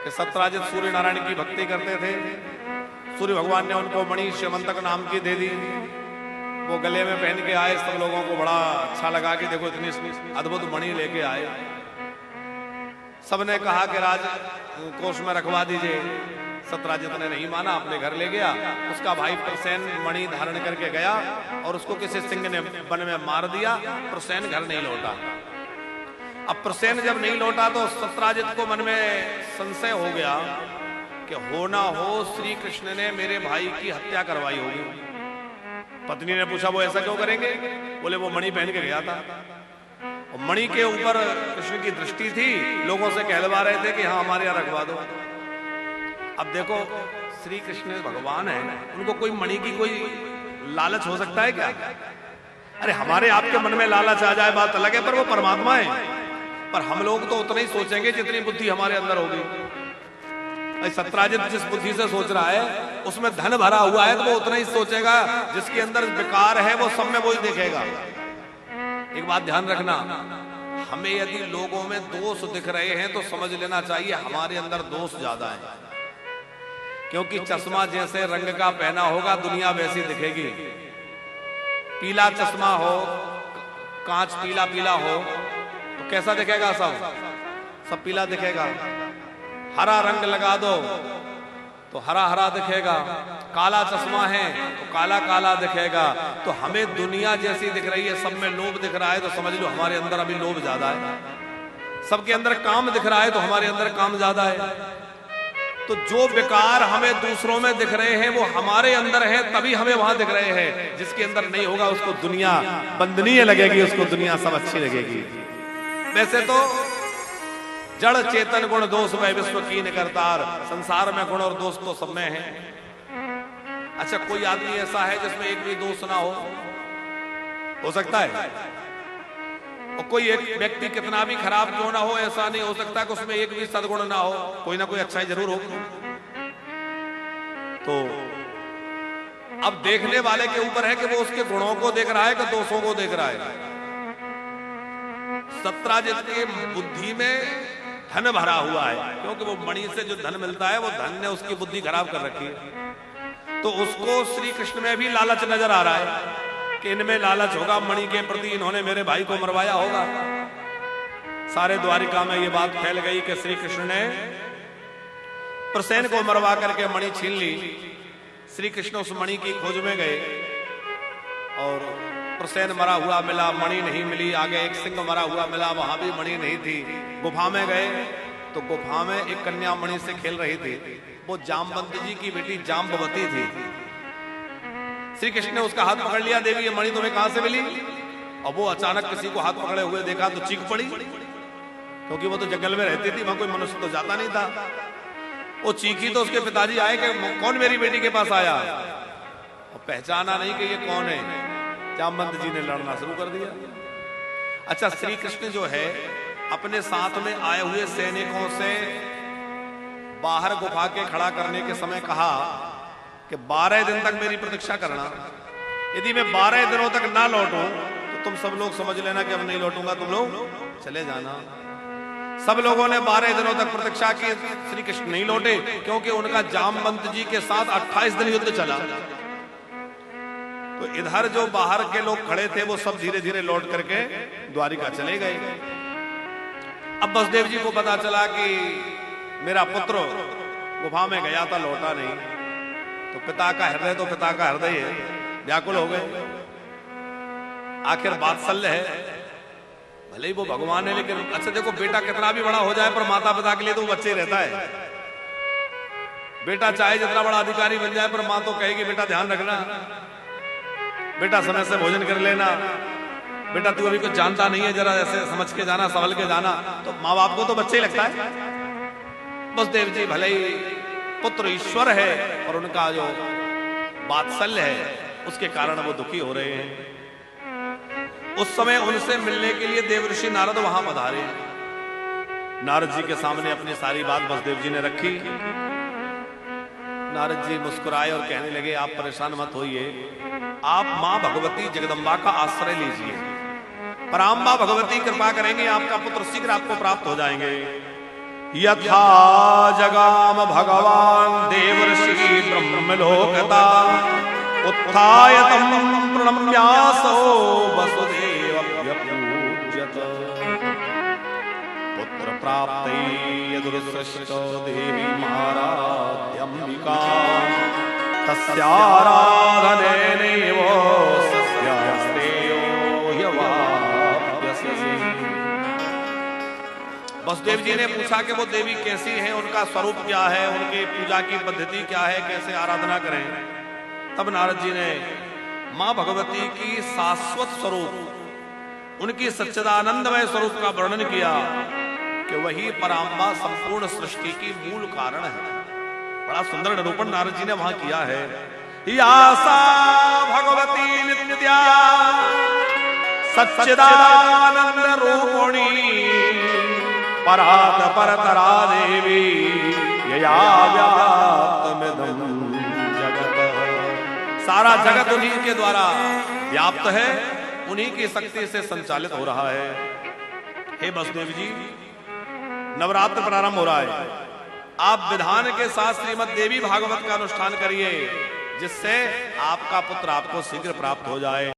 कि सत्यराजित सूर्य नारायण की भक्ति करते थे। सूर्य भगवान ने उनको मणि श्यमंतक नाम की दे दी। वो गले में पहन के आए, सब लोगों को बड़ा अच्छा लगा कि देखो इतनी अद्भुत मणि लेके आए। सबने कहा कि राज कोष में रखवा दीजिए। सत्यराजित ने नहीं माना, अपने घर ले गया। उसका भाई प्रसेन मणि धारण करके गया और उसको किसी सिंह ने वन में मार दिया। प्रसेन घर नहीं लौटा। अब प्रसेन जब नहीं लौटा तो सत्यराजित को मन में संशय हो गया कि हो ना हो श्री कृष्ण ने मेरे भाई की हत्या करवाई होगी। पत्नी ने पूछा वो ऐसा क्यों करेंगे? बोले वो मणि पहन के गया था। मणि के ऊपर कृष्ण की दृष्टि थी, लोगों से कहलवा रहे थे कि हाँ हमारे यहाँ रखवा दो। अब देखो श्री कृष्ण भगवान है, उनको कोई मणि की कोई लालच हो सकता है क्या? अरे हमारे आपके मन में लालच आ जाए बात अलग है, पर वो परमात्मा है। पर हम लोग तो उतना ही सोचेंगे जितनी बुद्धि हमारे अंदर होगी। सत्यराजित जिस बुद्धि से सोच रहा है उसमें धन भरा हुआ है, तो वो उतना ही सोचेगा। जिसके अंदर विकार है वो सब में वो ही देखेगा। एक बात ध्यान रखना, हमें यदि लोगों में दोष दिख रहे हैं तो समझ लेना चाहिए हमारे अंदर दोष ज्यादा है। क्योंकि चश्मा जैसे रंग का पहना होगा दुनिया वैसी दिखेगी। पीला चश्मा हो, कांच पीला पीला हो तो कैसा दिखेगा? सब पीला दिखेगा। हरा रंग लगा दो तो हरा हरा दिखेगा। काला चश्मा है तो काला काला दिखेगा। तो हमें दुनिया जैसी दिख रही है, सब में लोभ दिख रहा है, तो समझ लो हमारे अंदर अभी लोभ ज्यादा है। सबके अंदर काम दिख रहा है तो हमारे अंदर काम ज्यादा है। तो जो विकार हमें दूसरों में दिख रहे हैं वो हमारे अंदर है, तभी हमें वहां दिख रहे हैं। जिसके अंदर नहीं होगा उसको दुनिया बंदनीय लगेगी, उसको दुनिया सब अच्छी लगेगी। वैसे तो जड़ चेतन गुण दोष में विश्व कीन करतार, संसार में गुण और दोष तो सब में है। अच्छा कोई आदमी ऐसा है जिसमें एक भी दोष ना हो सकता है? और कोई एक व्यक्ति कितना भी खराब क्यों ना हो, ऐसा नहीं हो सकता कि उसमें एक भी सद्गुण ना हो। कोई ना कोई अच्छाई जरूर हो। तो अब देखने वाले के ऊपर है कि वो उसके गुणों को देख रहा है कि दोषों को देख रहा है। सत्यराजित की बुद्धि में धन भरा हुआ है, क्योंकि वो मणि से जो धन मिलता है वो धन ने उसकी बुद्धि खराब कर रखी है। तो उसको श्री कृष्ण में भी लालच नजर आ रहा है कि इनमें लालच होगा, मणि के प्रति इन्होंने मेरे भाई को मरवाया होगा। सारे द्वारिका में ये बात फैल गई कि श्री कृष्ण ने प्रसेन को मरवा करके मणि छीन ली। श्री कृष्ण उस मणि की खोज में गए और प्रसेन मरा हुआ मिला, मणि नहीं मिली। आगे एक सिंह मरा हुआ मिला, वहां भी मणि नहीं थी। गुफा में गए तो गुफा में एक कन्या मणि से खेल रही थी। वो जामवंत जी की बेटी जाम्बवती थी। श्री कृष्ण ने उसका हाथ पकड़ लिया, देवी ये मणि तुम्हें कहां से मिली? और वो अचानक किसी को हाथ पकड़े हुए देखा तो चीख पड़ी, क्योंकि वो तो जंगल में रहती थी, वहां कोई मनुष्य तो जाता नहीं था। वो चीखी तो उसके पिताजी आए कि कौन मेरी बेटी के पास आया, और पहचाना नहीं कि ये कौन है। जामवंत जी ने लड़ना शुरू कर दिया। अच्छा श्री कृष्ण जो है अपने साथ में आए हुए सैनिकों से बाहर गुफा के खड़ा करने के समय कहा कि 12 दिन तक मेरी प्रतीक्षा करना। यदि मैं 12 दिनों तक ना लौटूं तो तुम सब लोग समझ लेना कि अब नहीं लौटूंगा, तुम लोग चले जाना। सब लोगों ने 12 दिनों तक प्रतीक्षा की। श्री कृष्ण नहीं लौटे, क्योंकि उनका जामवंत जी के साथ 28 दिन युद्ध चला। तो इधर जो बाहर के लोग खड़े थे वो सब धीरे धीरे लौट करके द्वारिका चले गए। अब वसुदेव जी को पता चला कि मेरा पुत्र गुफा में गया था, लौटा नहीं। तो पिता का हृदय तो पिता का हृदय है, व्याकुल हो गए। आखिर वात्सल्य है, भले ही वो भगवान है, लेकिन अच्छा देखो बेटा कितना भी बड़ा हो जाए पर माता पिता के लिए तो वो बच्चे ही रहता है। बेटा चाहे जितना बड़ा अधिकारी बन जाए पर मां तो कहेगी बेटा ध्यान रखना, बेटा समय से भोजन कर लेना, बेटा तू अभी कुछ जानता नहीं है, जरा ऐसे समझ के जाना, संभल के जाना। तो माँ बाप को तो बच्चे ही लगता है। वसुदेव जी भले ही पुत्र ईश्वर है और उनका जो वात्सल्य है उसके कारण वो दुखी हो रहे हैं। उस समय उनसे मिलने के लिए देवऋषि नारद वहां पधारे। नारद जी के सामने अपनी सारी बात वसुदेव जी ने रखी। नारद जी मुस्कुराए और कहने लगे आप परेशान मत होइए, आप मां भगवती जगदम्बा का आश्रय लीजिए। पराम्बा भगवती कृपा करेंगे, आपका पुत्र शीघ्र आपको प्राप्त हो जाएंगे। यथा जगाम भगवान देवर्षि ब्रह्मलोकता उत्थाय तं प्रणम्यासो वसुदेवव्यपूज्यत पुत्र प्राप्तै यदुर्सृष्ट देवी मारात्यम्बिका तस्याराधनेनैव सस्यास्तेयो ह्यवाप्यसे। वसुदेव जी ने पूछा कि वो देवी कैसी हैं, उनका स्वरूप क्या है, उनकी पूजा की पद्धति क्या है, कैसे आराधना करें। तब नारद जी ने मां भगवती की शाश्वत स्वरूप, उनकी सच्चिदानंदमय स्वरूप का वर्णन किया कि वही पराम्बा संपूर्ण सृष्टि की मूल कारण है। बड़ा सुंदर निरूपण नारद जी ने वहां किया है। यासा भगवती नित्या सच्चिदानंद रूपिणी परात परतरा देवी यया व्याप्तमिदं जगत। सारा जगत उन्हीं के द्वारा व्याप्त है, उन्हीं की शक्ति से संचालित हो रहा है। हे वसुदेव जी, नवरात्र प्रारंभ हो रहा है, आप विधान के साथ श्रीमद देवी भागवत का अनुष्ठान करिए, जिससे आपका पुत्र आपको शीघ्र प्राप्त हो जाए।